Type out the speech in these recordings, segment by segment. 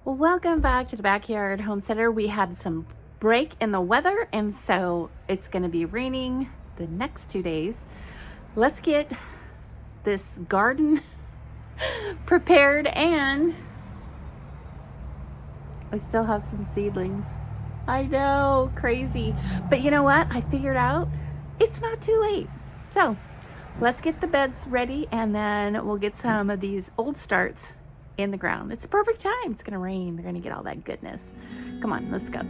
Welcome back to the Backyard Homesteader. We had some break in the weather, and so it's going to be raining the next 2 days. Let's get this garden prepared, and I still have some seedlings. I know, crazy. But you know what? I figured out it's not too late. So let's get the beds ready, and then we'll get some of these old starts in the ground. It's a perfect time. It's gonna rain. They're gonna get all that goodness. Come on, let's go.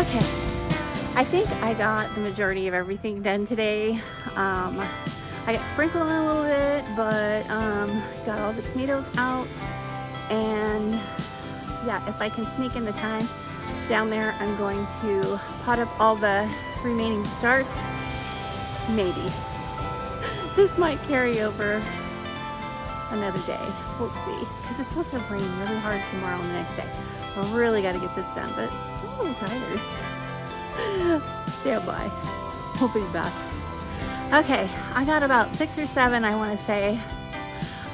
Okay, I think I got the majority of everything done today. I got sprinkled on a little bit, but got all the tomatoes out. And yeah, if I can sneak in the time down there, I'm going to pot up all the remaining starts. Maybe. This might carry over another day. We'll see. Because it's supposed to rain really hard tomorrow and the next day. I really got to get this done, but I'm a little tired. Stand by. We'll be back. Okay, I got about 6 or 7, I want to say,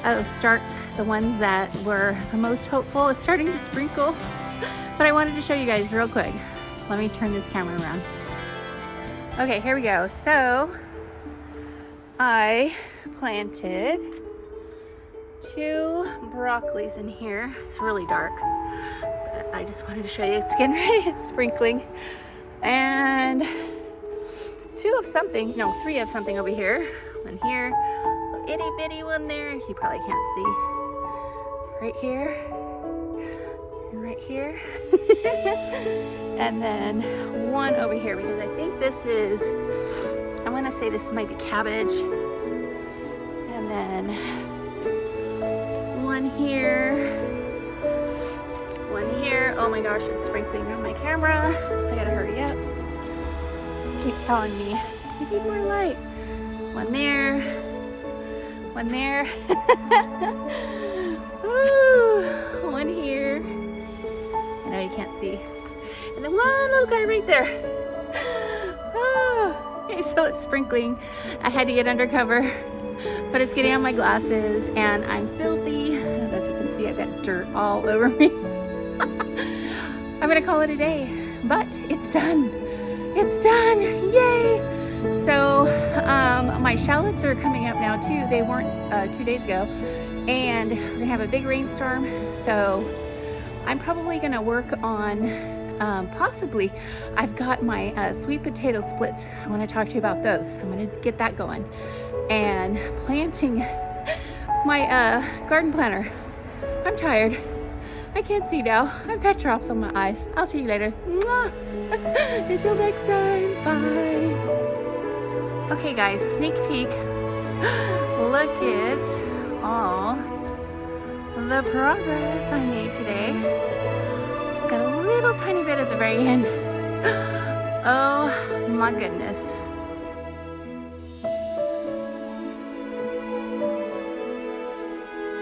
of starts, the ones that were the most hopeful. It's starting to sprinkle, but I wanted to show you guys real quick. Let me turn this camera around. Okay, here we go. So I planted 2 broccolis in here. It's really dark, but I just wanted to show you it's getting ready. It's sprinkling. And 2 of something, no, 3 of something over here. One here, little itty bitty one there. You probably can't see. Right here, and right here. And then 1 over here, because I think this is, I want to say this might be cabbage. And then 1 here, 1 here. Oh my gosh, it's sprinkling on my camera. I gotta hurry up. Keeps telling me, you need more light. 1 there, 1 there. Ooh, 1 here. I know you can't see. And then 1 little guy right there. Oh. Okay, so it's sprinkling. I had to get under cover, but it's getting on my glasses and I'm filthy. I don't know if you can see, I've got dirt all over me. I'm gonna call it a day, but it's done. It's done, yay! So my shallots are coming up now too. They weren't 2 days ago, and we're gonna have a big rainstorm. So I'm probably gonna work on possibly, I've got my sweet potato splits. I want to talk to you about those. I'm gonna get that going, and planting my garden planter. I'm tired. I can't see now. I've got drops on my eyes. I'll see you later. Mwah! Until next time. Bye. Okay guys, sneak peek. Look at all the progress I made today. Just got a little tiny bit at the very end. Oh my goodness.